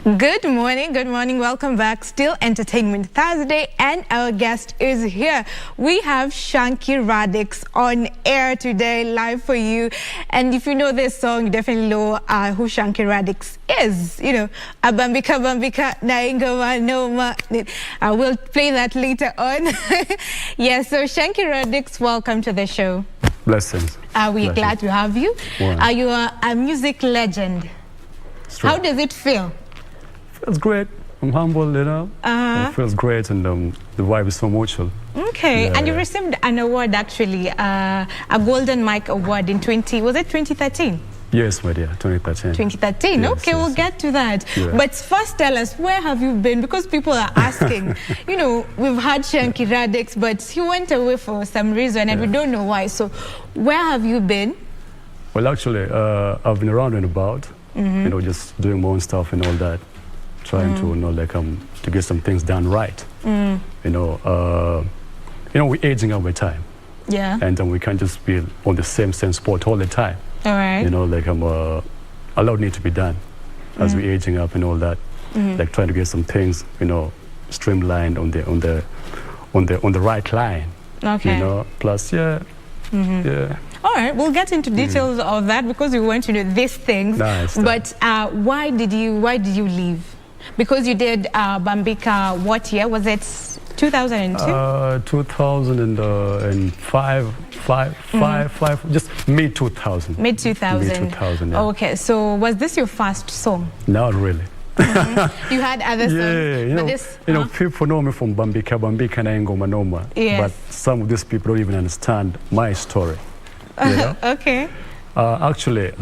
Good morning, welcome back. Still Entertainment Thursday, and our guest is here. We have Shanky Radics on air today, live for you. And if you know this song, you definitely know who Shanky Radics is. You know, Abambika Bambika Naingawa Noma. We'll play that later on. Yes, so Shanky Radics, welcome to the show. Blessings. We're glad to have you. Wow. You are a music legend. How does it feel? Feels great. I'm humble, you know. It feels great, and the vibe is so mutual. Okay, yeah, and you received an award actually, a Golden Mic Award in 2013? Yes, my dear, 2013. 2013, yes, okay, yes, we'll get to that. Yeah. But first tell us, where have you been? Because people are asking, you know, we've had Shanky Radics, but he went away for some reason and we don't know why. So where have you been? Well, actually, I've been around and about, you know, just doing my own stuff and all that. Trying to, you know, like to get some things done right. You know, we're aging out by time. Yeah. And we can't just be on the same spot all the time. All right. You know, like a lot needs to be done as we're aging up and all that. Like trying to get some things, you know, streamlined on the right line. Okay. You know, plus yeah. All right, we'll get into details of that because we want to know these things. Nice. But why did you leave? Because you did Bambika, what year? Was it 2002? 2005, just mid-2000. Mid-2000. Mid-2000, yeah. Okay, so was this your first song? Not really. You had other songs? Yeah, you know, people know me from Bambika na Ngoma Noma. Yes. But some of these people don't even understand my story. You know? Okay. Actually,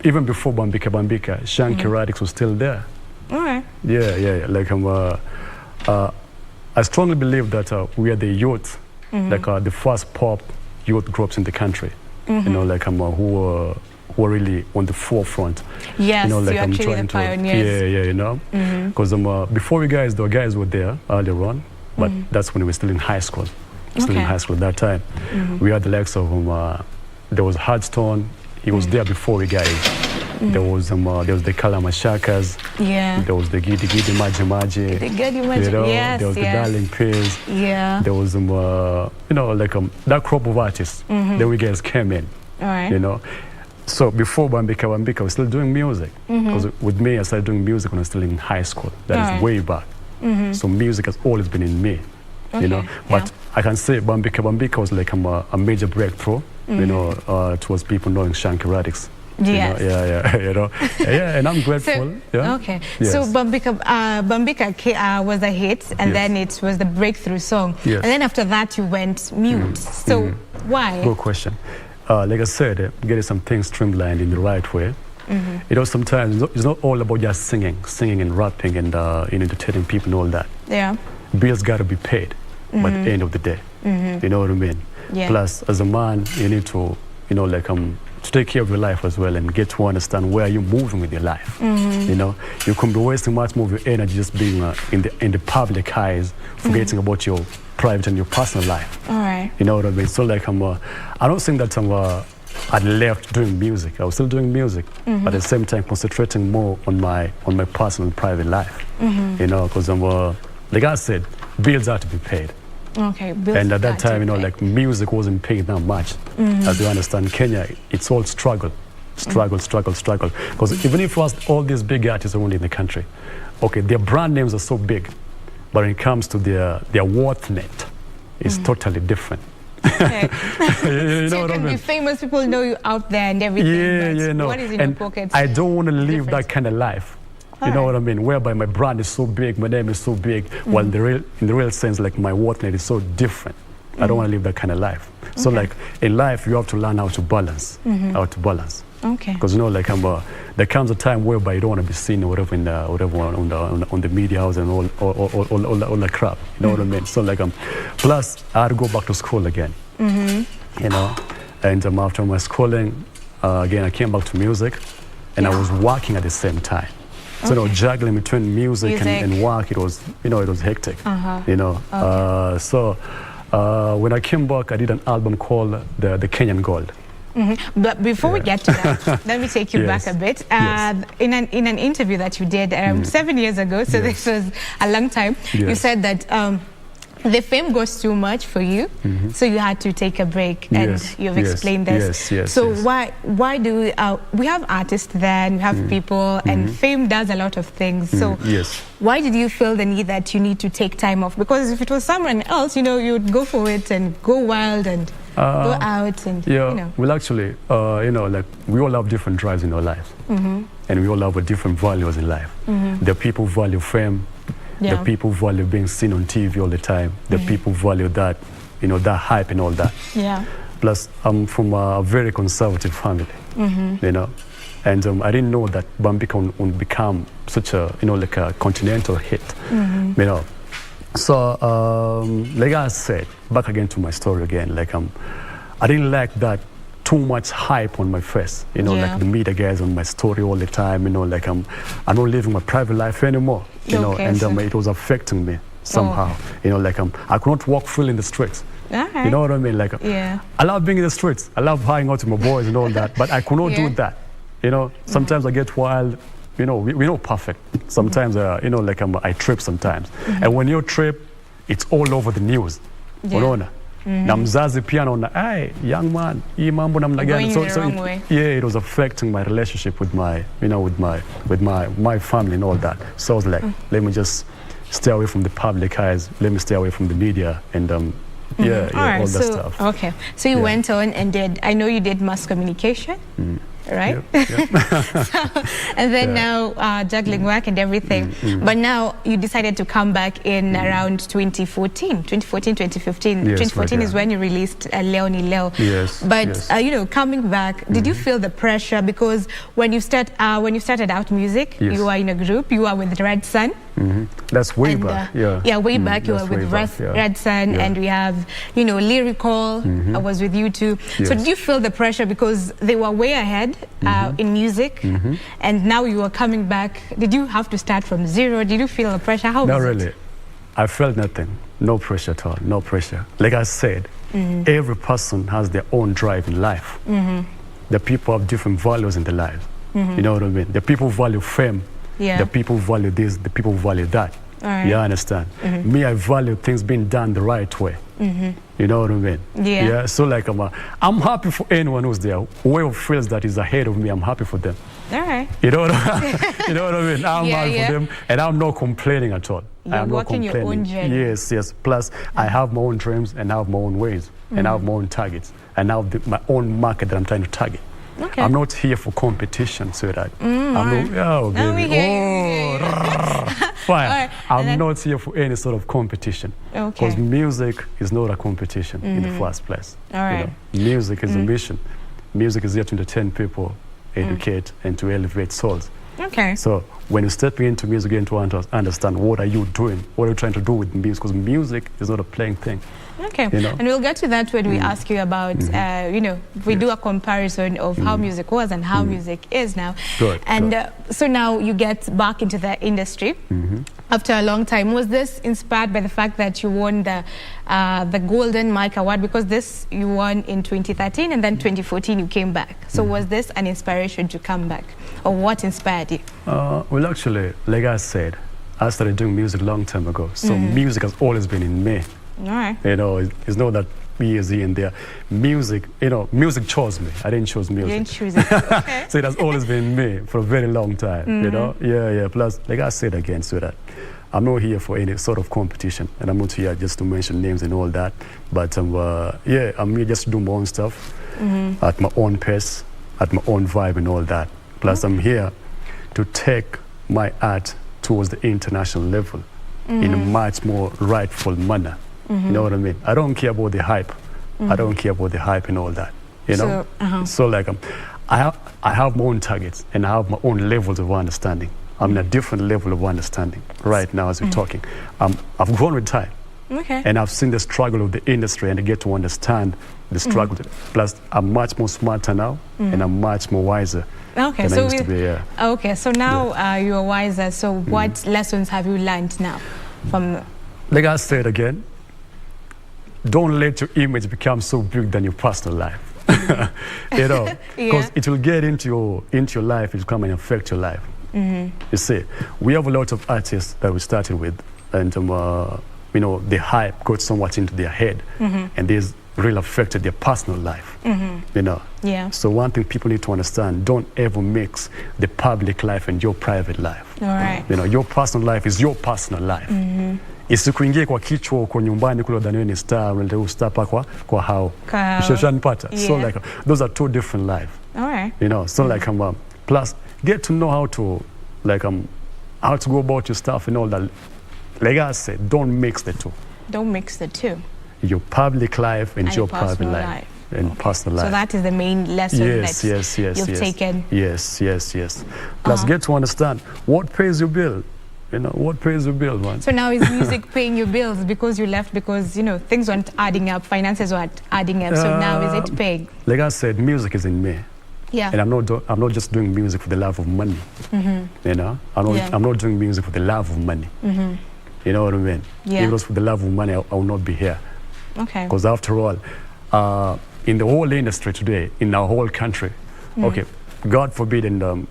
even before Bambika, Shanky Radics was still there. All right. Yeah. Like I strongly believe that we are the youth, like the first pop youth groups in the country. You know, like who are really on the forefront. Yes, you know, like you're actually the pioneers. Yeah, you know, because before we guys, the guys were there earlier on, but that's when we were still in high school. Still in high school at that time. We had the likes of there was Hardstone. He was there before we guys. There was the Kalamashakas. Yeah. There was the Gidi Maji. The Gidi Maji. You know, yes. there was the Darling Pears. Yeah. There was you know, like that crop of artists. Then we guys came in. All right. You know, so before Bambika, I was still doing music. Because with me, I started doing music when I was still in high school. That is way back. So music has always been in me. You know, but I can say Bambika was like a major breakthrough. You know, towards people knowing Shanky Radics. Yes. You know, you know, and I'm grateful. So, yeah. Okay. Yes. So Bambika was a hit, and then it was the breakthrough song. Yes. And then after that, you went mute. So why? Good question. Like I said, getting some things streamlined in the right way. You know, sometimes it's not all about just singing and rapping and entertaining people and all that. Yeah. Bills got to be paid by the end of the day. You know what I mean? Yeah. Plus, as a man, you need to, you know, like to take care of your life as well and get to understand where you're moving with your life. You know, you can be wasting much more of your energy just being in the public eyes, forgetting about your private and your personal life. All right. You know what I mean? So like I don't think that I left doing music. I was still doing music, but at the same time concentrating more on my personal and private life. You know, because like I said, bills have to be paid. Okay. And at that time, you know, like music wasn't paid that much. As you understand, Kenya, it's all struggle. Because even if you ask all these big artists around in the country, okay, their brand names are so big, but when it comes to their worth net, it's totally different. Okay. You know so you can be famous, people know you out there and everything. Yeah, no. What is in and your pockets? I don't want to live that kind of life. You know what I mean? Whereby my brand is so big, my name is so big, while in the real sense, like my worth net is so different. I don't want to live that kind of life. So like in life, you have to learn how to balance. Okay. Because you know, like there comes a time whereby you don't want to be seen or whatever in on the media house and all the crap. You know what I mean? So like plus I had to go back to school again. You know, and after my schooling, again I came back to music, and I was working at the same time. So you know, juggling between music. And work, it was, you know, it was hectic. You know, so when I came back, I did an album called the Kenyan Gold. But before we get to that, let me take you back a bit. In an interview that you did 7 years ago, so this was a long time, you said that the fame goes too much for you, so you had to take a break, and you've explained this. So why do we have artists then, we have people, and fame does a lot of things. So why did you feel the need that you need to take time off? Because if it was someone else, you know, you'd go for it and go wild and go out and, you know. Well, actually, you know, like we all have different drives in our lives, and we all have different values in life. The people value fame. The people value being seen on TV all the time. The people value that, you know, that hype and all that. Plus, I'm from a very conservative family, you know, and I didn't know that Bambika would become such a, you know, like a continental hit, you know. So, like I said, back again to my story again, like I didn't like that too much hype on my face, you know, like the media guys on my story all the time, you know, like I'm not living my private life anymore, you know, and it was affecting me somehow, you know, like I could not walk freely in the streets. You know what I mean? Like, I love being in the streets. I love hanging out with my boys and all that, but I could not do that. You know, sometimes I get wild. You know, we're not perfect. Sometimes, you know, like I trip sometimes. And when you trip, it's all over the news. Na mzazi pia naona, hey, young man, hii mambo namna gani? So it was affecting my relationship with my, you know, with my family and all that. So I was like, let me just stay away from the public eyes. Let me stay away from the media and all that stuff. Okay, so you went on and did. I know you did mass communication. Right? And then now juggling work and everything. But now you decided to come back in around 2014, 2015. 2014 is when you released Leonie Leo. But you know, coming back, did you feel the pressure? Because when you started out music, you were in a group, you were with Red Sun. That's way back. Way back. You were with Red Sun, and we have, you know, Lyrical. I was with you too. So did you feel the pressure because they were way ahead in music, and now you are coming back? Did you have to start from zero? Did you feel the pressure? How was it? Not really. I felt nothing. No pressure at all. No pressure. Like I said, every person has their own drive in life. The people have different values in their lives. You know what I mean? The people value fame. The people value this, the people value that. You understand? Me, I value things being done the right way. You know what I mean? So like I'm happy for anyone who's there. Whoever feels that is ahead of me, I'm happy for them. You know what you know what I mean? I'm happy for them, and I'm not complaining at all. You're walking your own journey. Yes. Plus, I have my own dreams, and I have my own ways, and I have my own targets, and I have my own market that I'm trying to target. I'm not here for competition, so that I'm fire. I'm not here for any sort of competition, because music is not a competition in the first place. You know, music is a mission. Music is here to entertain people, educate, and to elevate souls. So when you step into music, you need to understand what are you doing, what are you trying to do with music, because music is not a playing thing. You know? And we'll get to that when we ask you about, you know, we do a comparison of how music was and how music is now. So now you get back into the industry after a long time. Was this inspired by the fact that you won the Golden Mic Award? Because this you won in 2013, and then 2014 you came back. So was this an inspiration to come back, or what inspired you? Well, actually, like I said, I started doing music a long time ago. So music has always been in me. You know, it's not that years here and there. Music, you know, music chose me. I didn't choose music. You didn't choose it. So it has always been me for a very long time, you know? Plus, like I said again, so that I'm not here for any sort of competition, and I'm not here just to mention names and all that. But I'm here just to do my own stuff at my own pace, at my own vibe and all that. Plus, I'm here to take my art towards the international level in a much more rightful manner. You know what I mean? I don't care about the hype. I don't care about the hype and all that. You know? So like I have my own targets, and I have my own levels of understanding. I'm in a different level of understanding right now as we're talking. I've grown with time. And I've seen the struggle of the industry, and I get to understand the struggle. Plus, I'm much more smarter now, and I'm much more wiser than I used to be. So now you're wiser. So what lessons have you learned now from? Like I said again, don't let your image become so big than your personal life. You know, because it will get into your life, it will come and affect your life. You see, we have a lot of artists that we started with, and you know, the hype got somewhat into their head, and this really affected their personal life. You know. Yeah. So one thing people need to understand: don't ever mix the public life and your private life. All right. You know, your personal life is your personal life. Isikuingie kwa kichwa uko nyumbani kule udhaniwe ni star, unataka ustar pa kwa hao. Ushanipata. Yeah. So like those are two different lives. All right. You know, so like plus get to know how to how to go about your stuff and all that. Like I said, don't mix the two. Don't mix the two. Your public life and your private life. And personal life. So that is the main lesson you've taken. Yes. Plus get to understand what pays your bill. You know, what pays your bill, man. So now is music paying your bills because you left because, you know, things weren't adding up, finances weren't adding up. So now is it paying? Like I said, music is in me. Yeah. And I'm not just doing music for the love of money. You know, I'm not doing music for the love of money. You know what I mean? Yeah. If it was for the love of money, I will not be here. Okay. Because after all, in the whole industry today, in our whole country, okay, God forbid, and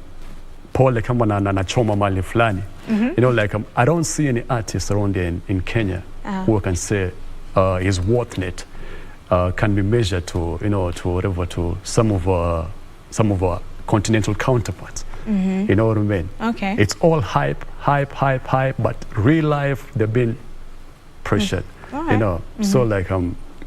Paul kama na choma mali fulani. You know, like I don't see any artist around there in Kenya who can say his worth in it can be measured to, you know, to whatever, to some of our continental counterparts. You know what I mean? Okay. It's all hype, but real life they've been pressured. You know, so like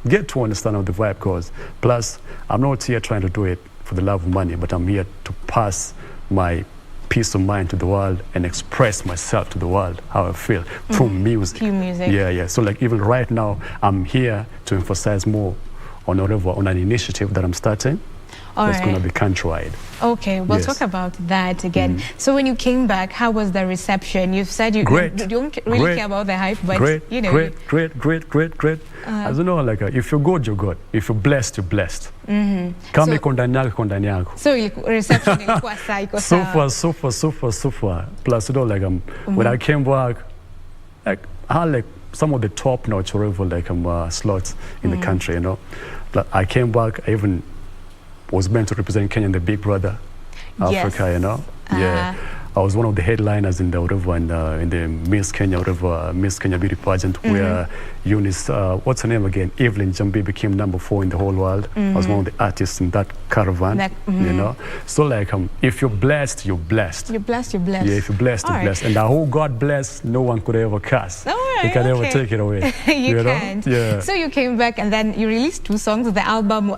get to understand how the vibe goes. Plus, I'm not here trying to do it for the love of money, but I'm here to pass my peace of mind to the world and express myself to the world, how I feel through music. Through music. Yeah. So like even right now, I'm here to emphasize more on whatever, on an initiative that I'm starting. That's going to be countrywide. Okay, we'll talk about that again. So when you came back, how was the reception? You've said you don't really care about the hype, but you know. Great. As you know, like if you're good, you're good. If you're blessed, you're blessed. Kama iko ndani yako. So reception ilikuwa saiko sawa. Super. Plus, you know, like when I came back, like I had like some of the top-notch slots in the country, you know. But I came back, I even was meant to represent Kenya in the Big Brother Africa, you know. Yeah, I was one of the headliners in the in the Miss Kenya Miss Kenya beauty pageant where Eunice, what's her name again? Evelyn Jambi became #4 in the whole world. I was one of the artists in that caravan, you know. So like if you're blessed, you're blessed. You're blessed. Yeah, if you're blessed, you're blessed. And the whole God bless, no one could ever curse. You can never take it away. You can't. Yeah. So you came back and then you released 2 songs. The album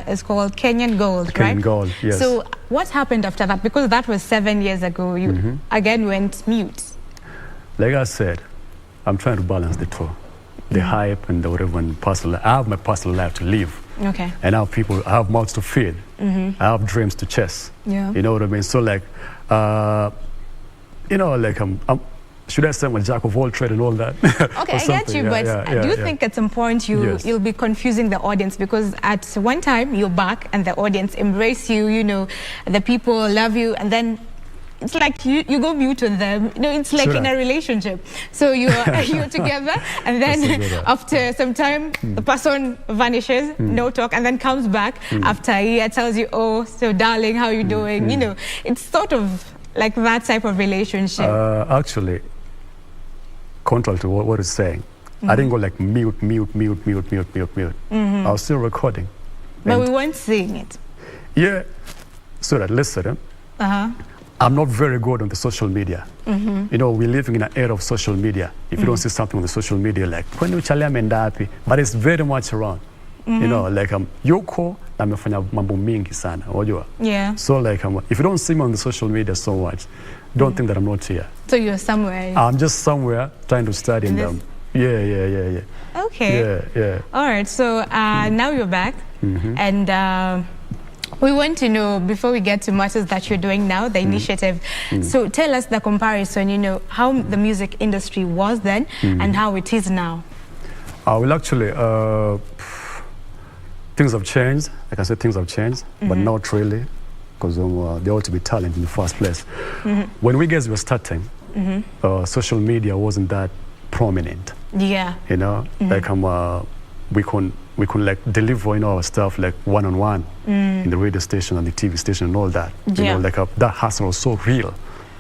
is called Kenyan Gold, right? Kenyan Gold, yes. So what happened after that? Because that was 7 years ago. You again went mute. Like I said, I'm trying to balance the two. The hype and the whatever, and personal. I have my personal life to live. Okay. And I have people, I have mouths to feed. I have dreams to chase. Yeah. You know what I mean? So like, you know, like should I say I'm a jack of all trade and all that? Okay, I get you, but do you think at some point you'll be confusing the audience? Because at one time you're back and the audience embrace you, you know, the people love you, and then it's like you go mute on them. You know, it's like in a relationship. So you're together, and then after some time, the person vanishes, no talk, and then comes back after a year, tells you, oh, so darling, how you doing? You know, it's sort of like that type of relationship. Actually, contrary to what it's saying, I didn't go like mute. I was still recording. But we weren't seeing it. Yeah. So that, listen, I'm not very good on the social media. You know, we're living in an era of social media. If you don't see something on the social media, like, but it's very much around. You know, like, Yoko, amefanya mambo mingi sana, wajua. Yeah. So like, if you don't see me on the social media so much, don't think that I'm not here. So you're somewhere. I'm just somewhere trying to study them. Yeah. Okay. Yeah. All right. So now you're back, and we want to know, before we get to matters that you're doing now, the initiative. So tell us the comparison. You know, how the music industry was then and how it is now. Well, actually, things have changed. Like I said, things have changed, but not really, because there ought to be talent in the first place. When we guys were starting, social media wasn't that prominent. Yeah. You know, like we could like deliver, you know, our stuff like one-on-one in the radio station and the TV station and all that. You know, like that hustle was so real.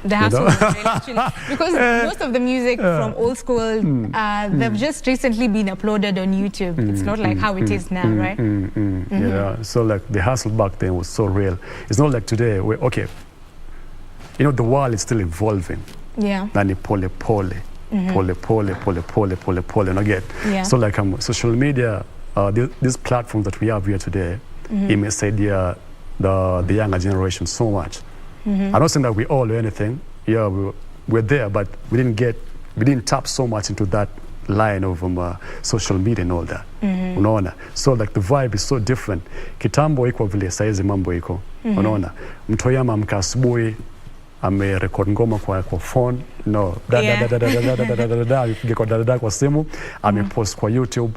The hustle was real, actually. Because most of the music from old school, they've just recently been uploaded on YouTube. It's not like how it is now, right? Yeah, so like the hustle back then was so real. It's not like today where, okay, you know, the world is still evolving. Yeah. Nani pole pole. Pole pole and I get. So like social media, these platforms that we have here today, it may say the younger generation so much. I'm not saying that we all do anything. Yeah, we're there, but we didn't tap so much into that line of social media and all that. Unaona? So like the vibe is so different. Kitambo iko vile saizi mambo iko. Unaona? Mtoyama amka asubuhi amerekod ngoma kwa phone, no, da kwa simu, amepost kwa YouTube,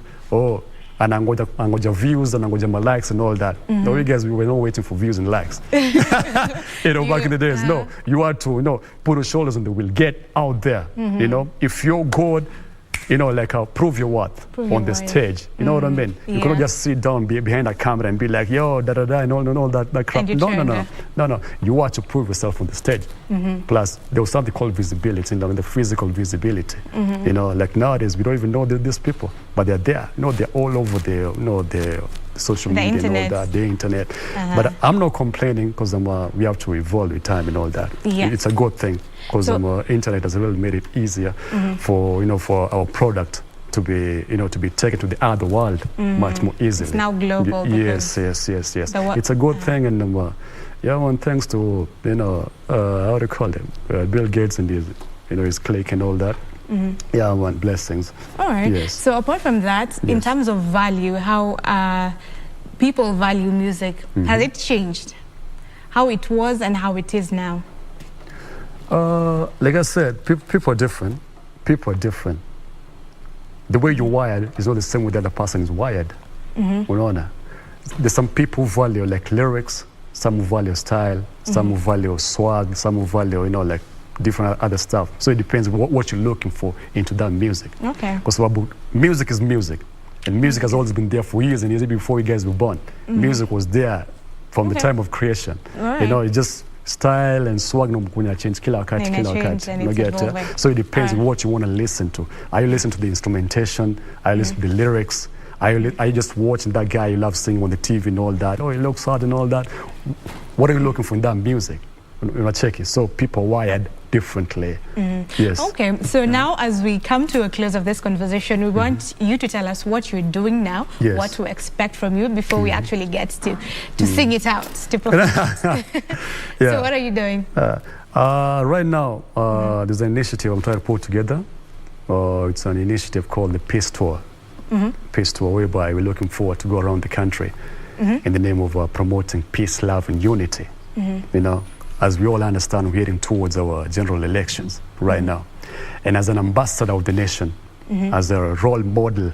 anangoja views, anangoja my likes and all that. No, you guys, we were not waiting for views and likes. You know, back in the days, no, you had to, you know, put your shoulders on the wheel, get out there, you know, if you're good, you know, like prove your worth on the stage. You know what I mean? You cannot just sit down behind a camera and be like, yo, and all that crap. No. You have to prove yourself on the stage. Plus, there was something called visibility, you know, the physical visibility. You know, like nowadays, we don't even know these people, but they're there. You know, they're all over the, you know, the social media and all that, the internet. But I'm not complaining because we have to evolve with time and all that. It's a good thing. Because internet has really made it easier for, you know, for our product to be, you know, to be taken to the other world much more easily. It's now global. Yes. It's a good thing, and thanks to, you know, how do you call them, Bill Gates and his, you know, his clique and all that. Blessings. All right. Yes. So apart from that, in terms of value, how people value music, has it changed? How it was and how it is now? Like I said, people are different. People are different. The way you're wired is not the same way the other person is wired. There's some people who value like lyrics, some who value style, some who value swag, some who value, you know, like different other stuff. So it depends what you're looking for into that music. Okay. Because music is music. And music has always been there for years and years before you guys were born. Music was there from the time of creation. You know, it just style and swag change kila wakati. So it depends on what you want to listen to. Are you listening to the instrumentation? Are you listening to the lyrics? Are you just watching that guy you love singing on the TV and all that? Oh, he looks hard and all that. What are you looking for in that music? Check it. So people are wired differently. Yes. Okay. So now, as we come to a close of this conversation, we want you to tell us what you're doing now, what to expect from you before we actually get to sing it out, to perform it. So what are you doing? Right now, there's an initiative I'm trying to put together. It's an initiative called the Peace Tour. Peace Tour, whereby we're looking forward to go around the country in the name of promoting peace, love, and unity. You know, as we all understand, we're heading towards our general elections right now. And as an ambassador of the nation, as a role model,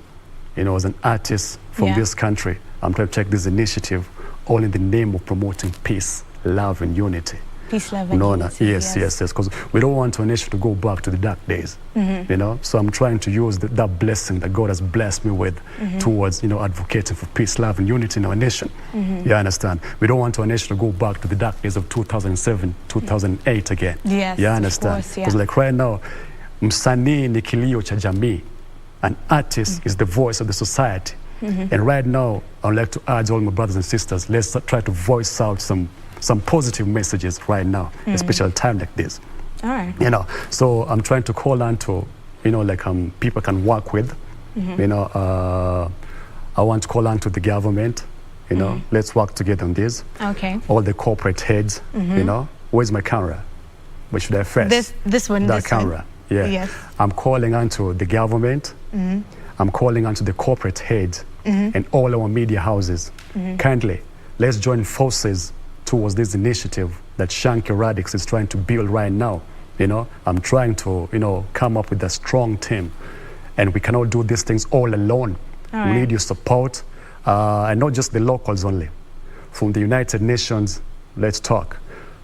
you know, as an artist from this country, I'm trying to take this initiative all in the name of promoting peace, love, and unity. Peace, love, and unity. Yes, because we don't want our nation to go back to the dark days, you know. So I'm trying to use that blessing that God has blessed me with towards, you know, advocating for peace, love, and unity in our nation. You understand? We don't want our nation to go back to the dark days of 2007, 2008 again. Yes, you understand? Because like right now, msanii ni kilio cha jamii. An artist is the voice of the society. And right now, I'd like to urge all my brothers and sisters, let's try to voice out some positive messages right now, especially at a time like this. All right. You know, so I'm trying to call on to, you know, like people can work with. You know, I want to call on to the government. You know, let's work together on this. Okay. All the corporate heads. You know, where's my camera? Where should I press? This one. That camera. Yeah. Yes. I'm calling on to the government. I'm calling on to the corporate heads and all our media houses. Kindly, let's join forces towards this initiative that Shanky Radics is trying to build right now. You know, I'm trying to, you know, come up with a strong team, and we cannot do these things all alone. We need your support, and not just the locals only. From the United Nations, let's talk.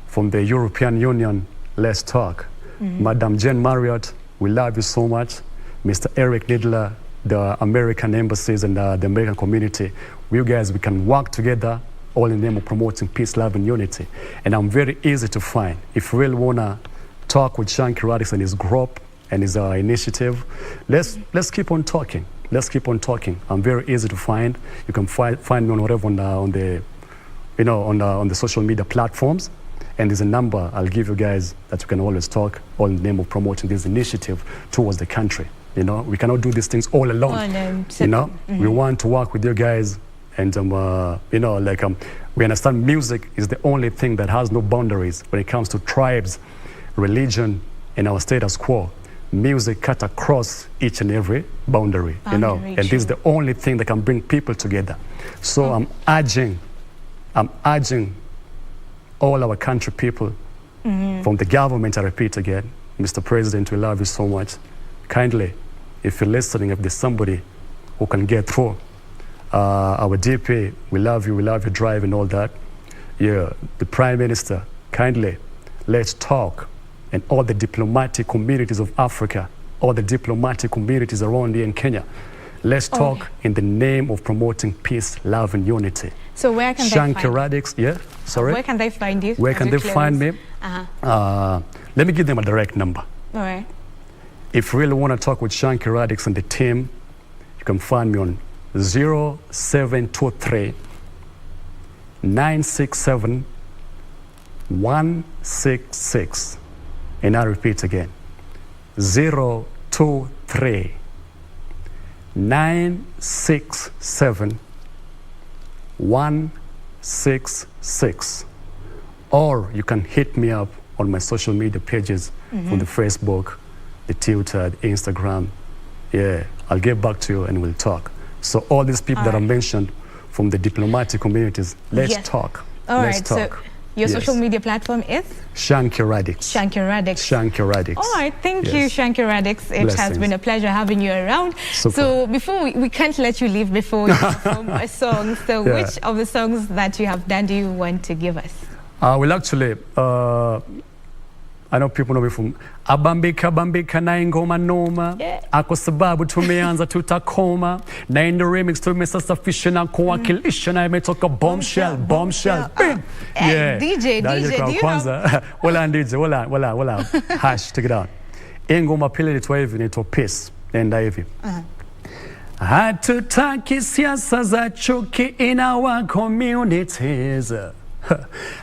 From the European Union, let's talk. Madam Jane Marriott, we love you so much. Mr. Eric Nidler, the American embassies and the American community, we can work together all in the name of promoting peace, love, and unity. And I'm very easy to find. If you really want to talk with Shanky Radics and his group and his initiative, let's keep on talking. Let's keep on talking. I'm very easy to find. You can find me on whatever on the social media platforms. And there's a number I'll give you guys that you can always talk, all in the name of promoting this initiative towards the country. You know, we cannot do these things all alone. You know, we want to work with you guys, and you know, like we understand music is the only thing that has no boundaries when it comes to tribes, religion, and our status quo. Music cut across each and every boundary, you know, and this is the only thing that can bring people together. So I'm urging all our country people, from the government, I repeat again, Mr. President, we love you so much. Kindly, if you're listening, if there's somebody who can get through, our DP, we love you drive and all that. Yeah, the Prime Minister, kindly, let's talk. And all the diplomatic communities of Africa, all the diplomatic communities around here in Kenya, let's talk in the name of promoting peace, love, and unity. So where can they find you? Shanky Radics, yeah, sorry? Where can they find you? Where can they find me? Let me give them a direct number. All right. If you really want to talk with Shanky Radics and the team, you can find me on 0723 967 166. And I repeat again, 023 967 166. Or you can hit me up on my social media pages on the Facebook, the Twitter, the Instagram. Yeah, I'll get back to you and we'll talk. So all these people that I mentioned from the diplomatic communities, let's talk. Let's talk. So your social media platform is? Shanky Radics. Shanky Radics. Shanky Radics. All right, thank you, Shanky Radics. It has been a pleasure having you around. Super. So before we can't let you leave before you perform a song. So which of the songs that you have done do you want to give us? Well, actually, I know people know me from Abambika na ingoma noma ako sababu tumeanza tutakoma na in the remix tumesasafisha na kuwakilisha na imetoka bombshell DJ do you have wala DJ wala hash take it out ingoma pili litwa hivi inaitwa peace nenda hivi hatutaki siasa za chuki in our communities.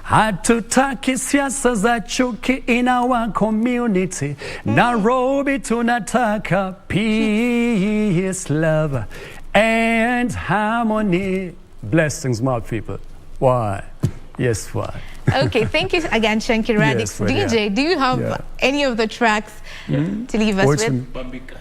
Hatutaki siasa za chuki in our community. Nairobi tunataka peace, love, and harmony. Blessings, my people. Why? Yes, why? Okay, thank you again, Shanky Radics. DJ, do you have any of the tracks to leave us with? Bambika.